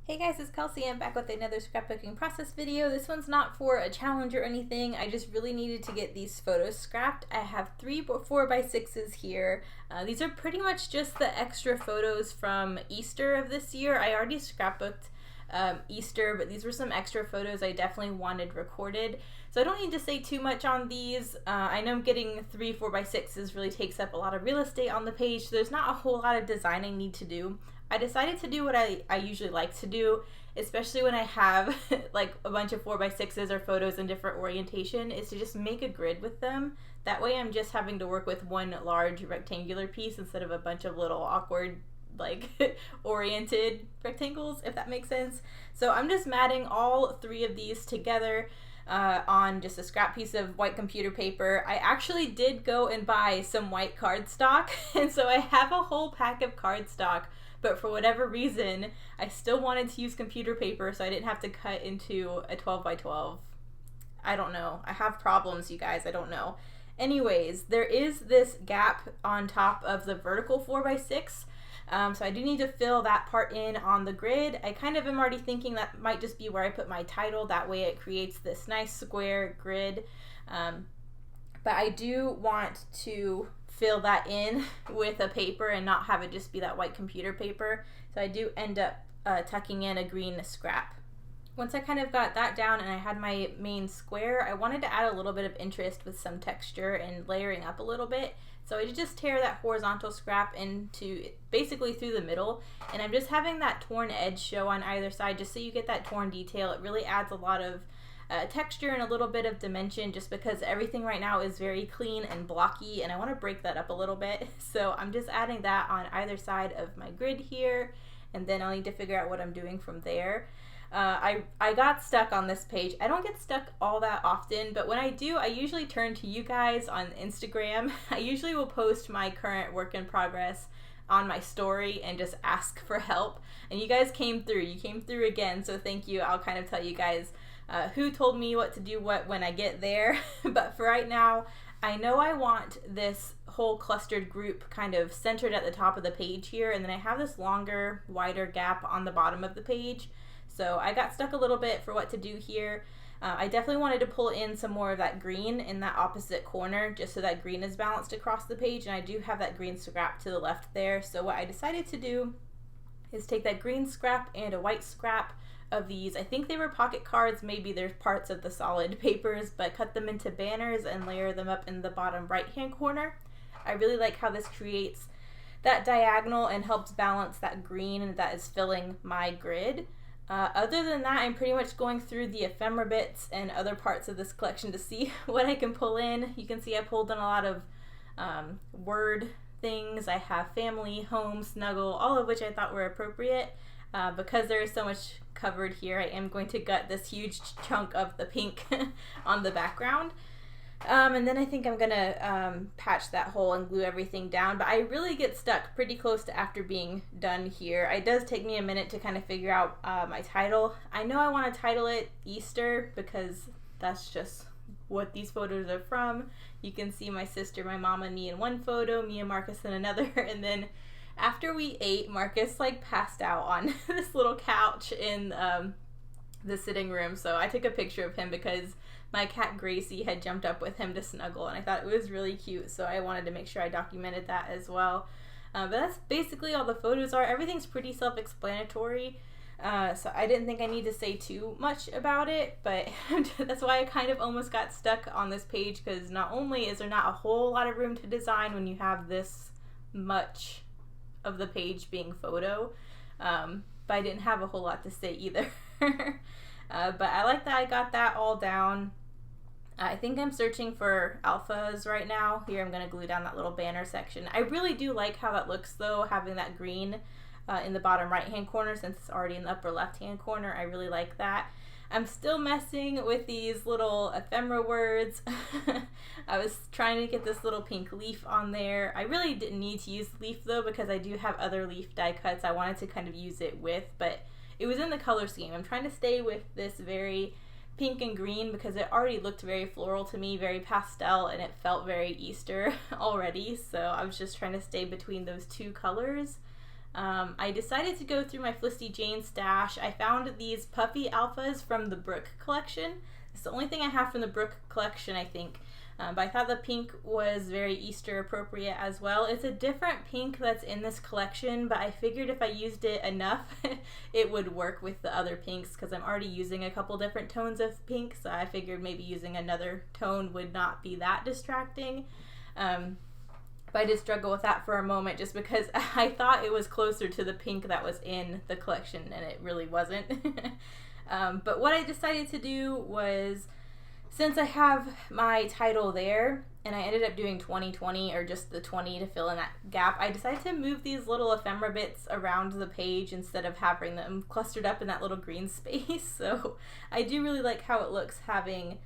Hey guys, it's Kelsey. I'm back with another scrapbooking process video. This one's not for a challenge or anything. I just really needed to get these photos scrapped. I have 3 4x6s here. These are pretty much just the extra photos from Easter of this year. I already scrapbooked Easter, but these were some extra photos I definitely wanted recorded. So I don't need to say too much on these. I know getting 3 4x6s really takes up a lot of real estate on the page, so there's not a whole lot of design I need to do. I decided to do what I usually like to do, especially when I have like a bunch of 4x6s or photos in different orientation, is to just make a grid with them. That way I'm just having to work with one large rectangular piece instead of a bunch of little awkward like oriented rectangles, if that makes sense. So I'm just matting all 3 of these together on just a scrap piece of white computer paper. I actually did go and buy some white cardstock, and so I have a whole pack of cardstock, but for whatever reason, I still wanted to use computer paper so I didn't have to cut into a 12x12. I don't know. I have problems, you guys. I don't know. Anyways, there is this gap on top of the vertical 4x6. So I do need to fill that part in on the grid. I kind of am already thinking that might just be where I put my title. That way it creates this nice square grid. But I do want to fill that in with a paper and not have it just be that white computer paper. So I do end up tucking in a green scrap. Once I kind of got that down and I had my main square, I wanted to add a little bit of interest with some texture and layering up a little bit. So I just tear that horizontal scrap into basically through the middle, and I'm just having that torn edge show on either side just so you get that torn detail. It really adds a lot of texture and a little bit of dimension, just because everything right now is very clean and blocky and I want to break that up a little bit. So I'm just adding that on either side of my grid here, and then I'll need to figure out what I'm doing from there. I got stuck on this page. I don't get stuck all that often, but when I do, I usually turn to you guys on Instagram. I usually will post my current work in progress on my story and just ask for help. And you guys came through. You came through again, so thank you. I'll kind of tell you guys who told me what to do what when I get there. But for right now, I know I want this whole clustered group kind of centered at the top of the page here, and then I have this longer, wider gap on the bottom of the page. So I got stuck a little bit for what to do here. I definitely wanted to pull in some more of that green in that opposite corner, just so that green is balanced across the page, and I do have that green scrap to the left there. So what I decided to do is take that green scrap and a white scrap of these. I think they were pocket cards, maybe they're parts of the solid papers, but cut them into banners and layer them up in the bottom right hand corner. I really like how this creates that diagonal and helps balance that green that is filling my grid. Other than that, I'm pretty much going through the ephemera bits and other parts of this collection to see what I can pull in. You can see I pulled in a lot of word things. I have family, home, snuggle, all of which I thought were appropriate. Because there is so much covered here, I am going to gut this huge chunk of the pink on the background. And then I think I'm gonna patch that hole and glue everything down, but I really get stuck pretty close to after being done here. It does take me a minute to kind of figure out my title. I know I want to title it Easter because that's just what these photos are from. You can see my sister, my mom, and me in one photo, me and Marcus in another, and then after we ate, Marcus like passed out on this little couch in the sitting room, so I took a picture of him because my cat Gracie had jumped up with him to snuggle, and I thought it was really cute, so I wanted to make sure I documented that as well. But that's basically all the photos are. Everything's pretty self-explanatory, so I didn't think I need to say too much about it, but that's why I kind of almost got stuck on this page, because not only is there not a whole lot of room to design when you have this much of the page being photo, but I didn't have a whole lot to say either. But I like that I got that all down. I think I'm searching for alphas right now. Here I'm going to glue down that little banner section. I really do like how that looks though, having that green in the bottom right hand corner since it's already in the upper left hand corner. I really like that. I'm still messing with these little ephemera words. I was trying to get this little pink leaf on there. I really didn't need to use the leaf though, because I do have other leaf die cuts I wanted to kind of use it with, but it was in the color scheme. I'm trying to stay with this very pink and green because it already looked very floral to me, very pastel, and it felt very Easter already. So I was just trying to stay between those two colors. I decided to go through my Felicity Jane stash. I found these puffy alphas from the Brooke collection. It's the only thing I have from the Brooke collection, I think. But I thought the pink was very Easter appropriate as well. It's a different pink that's in this collection, but I figured if I used it enough, it would work with the other pinks because I'm already using a couple different tones of pink, so I figured maybe using another tone would not be that distracting. But I did struggle with that for a moment just because I thought it was closer to the pink that was in the collection, and it really wasn't. But what I decided to do was, since I have my title there, and I ended up doing 2020 or just the 20 to fill in that gap, I decided to move these little ephemera bits around the page instead of having them clustered up in that little green space. So I do really like how it looks having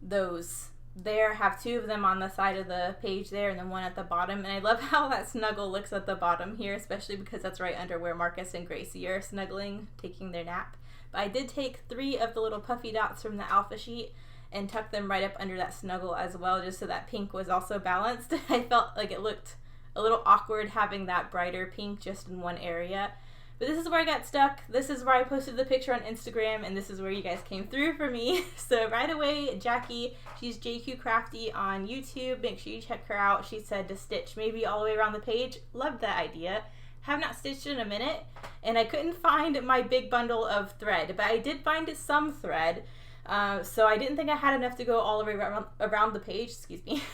those there. Have two of them on the side of the page there and then one at the bottom. And I love how that snuggle looks at the bottom here, especially because that's right under where Marcus and Gracie are snuggling, taking their nap. But I did take 3 of the little puffy dots from the alpha sheet and tuck them right up under that snuggle as well, just so that pink was also balanced. I felt like it looked a little awkward having that brighter pink just in one area. But this is where I got stuck. This is where I posted the picture on Instagram, and this is where you guys came through for me. So right away, Jackie, she's JQ Crafty on YouTube. Make sure you check her out. She said to stitch maybe all the way around the page. Loved that idea. Have not stitched in a minute, and I couldn't find my big bundle of thread, but I did find some thread. So I didn't think I had enough to go all the way around the page, excuse me.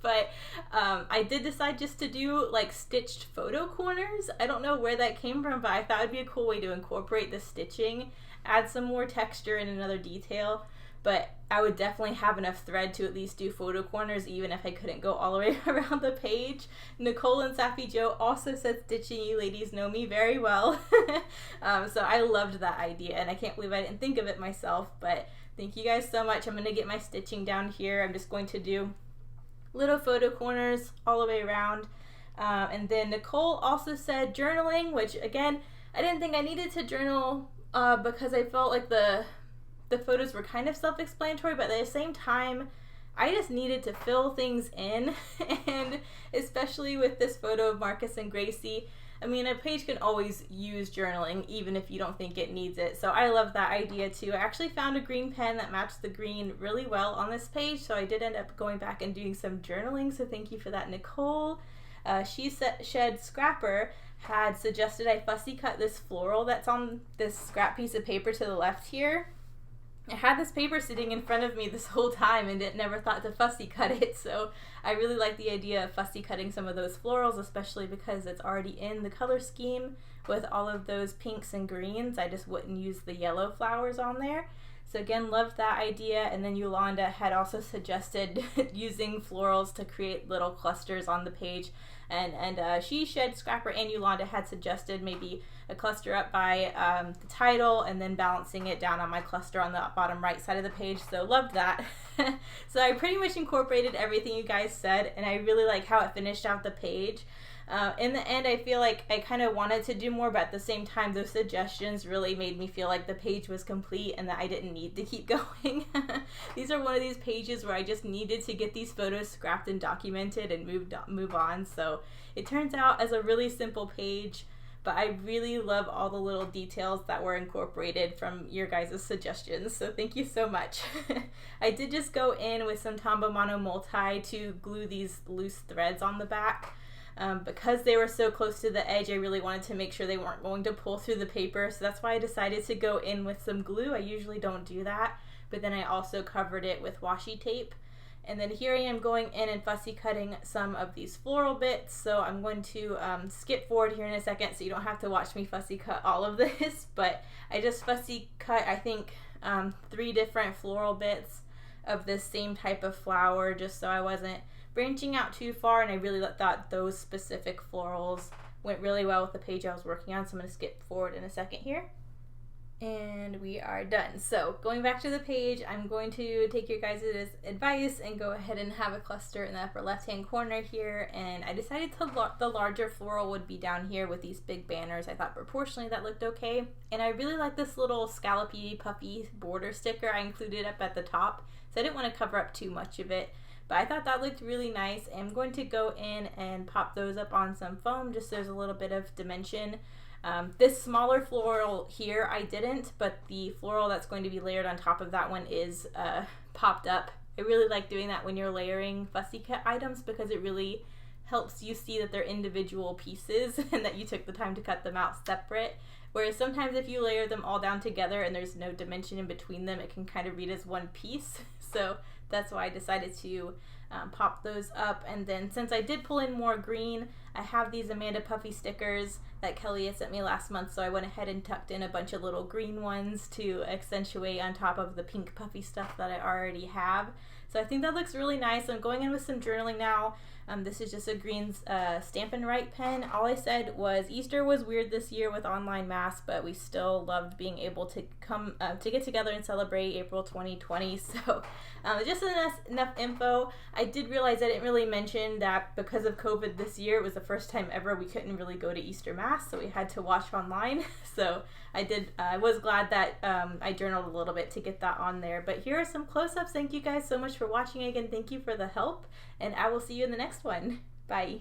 But I did decide just to do like stitched photo corners. I don't know where that came from, but I thought it'd be a cool way to incorporate the stitching, add some more texture and another detail. But I would definitely have enough thread to at least do photo corners, even if I couldn't go all the way around the page. Nicole and Sappy Joe also said stitching. You ladies know me very well. So I loved that idea, and I can't believe I didn't think of it myself, but thank you guys so much. I'm going to get my stitching down here. I'm just going to do little photo corners all the way around. And then Nicole also said journaling, which again, I didn't think I needed to journal because I felt like the photos were kind of self-explanatory, but at the same time, I just needed to fill things in. And especially with this photo of Marcus and Gracie, I mean, a page can always use journaling, even if you don't think it needs it. So I love that idea too. I actually found a green pen that matched the green really well on this page, so I did end up going back and doing some journaling, so thank you for that, Nicole. Shed Scrapper had suggested I fussy cut this floral that's on this scrap piece of paper to the left here. I had this paper sitting in front of me this whole time and never thought to fussy cut it, so I really like the idea of fussy cutting some of those florals, especially because it's already in the color scheme with all of those pinks and greens. I just wouldn't use the yellow flowers on there. So again, loved that idea. And then Yolanda had also suggested using florals to create little clusters on the page. And Shed Scrapper and Yolanda had suggested maybe a cluster up by the title and then balancing it down on my cluster on the bottom right side of the page. So loved that. So I pretty much incorporated everything you guys said, and I really like how it finished out the page. In the end, I feel like I kind of wanted to do more, but at the same time, those suggestions really made me feel like the page was complete and that I didn't need to keep going. These are one of these pages where I just needed to get these photos scrapped and documented and move on. So it turns out as a really simple page, but I really love all the little details that were incorporated from your guys' suggestions. So thank you so much. I did just go in with some Tombow Mono Multi to glue these loose threads on the back. Because they were so close to the edge, I really wanted to make sure they weren't going to pull through the paper, so that's why I decided to go in with some glue. I usually don't do that, but then I also covered it with washi tape. And then here I am going in and fussy cutting some of these floral bits, so I'm going to skip forward here in a second so you don't have to watch me fussy cut all of this, but I just fussy cut, I think, 3 different floral bits of this same type of flower, just so I wasn't branching out too far, and I really thought those specific florals went really well with the page I was working on, so I'm going to skip forward in a second here. And we are done. So going back to the page, I'm going to take your guys' advice and go ahead and have a cluster in the upper left-hand corner here, and I decided the larger floral would be down here with these big banners. I thought proportionally that looked okay, and I really like this little scallopy, puffy border sticker I included up at the top, so I didn't want to cover up too much of it. But I thought that looked really nice. I'm going to go in and pop those up on some foam just so there's a little bit of dimension. This smaller floral here I didn't, but the floral that's going to be layered on top of that one is popped up. I really like doing that when you're layering fussy cut items because it really helps you see that they're individual pieces and that you took the time to cut them out separate. Whereas sometimes if you layer them all down together and there's no dimension in between them, it can kind of read as one piece. So that's why I decided to pop those up. And then since I did pull in more green, I have these Amanda Puffy stickers that Kelly had sent me last month, so I went ahead and tucked in a bunch of little green ones to accentuate on top of the pink puffy stuff that I already have. So I think that looks really nice. I'm going in with some journaling now. This is just a green Stampin' Write pen. All I said was Easter was weird this year with online mass, but we still loved being able to come to get together and celebrate April 2020. So just enough info. I did realize I didn't really mention that because of COVID this year, it was the first time ever we couldn't really go to Easter mass, so we had to watch online. So I was glad that I journaled a little bit to get that on there. But here are some close-ups. Thank you guys so much for watching. Again, thank you for the help, and I will see you in the next one. Bye.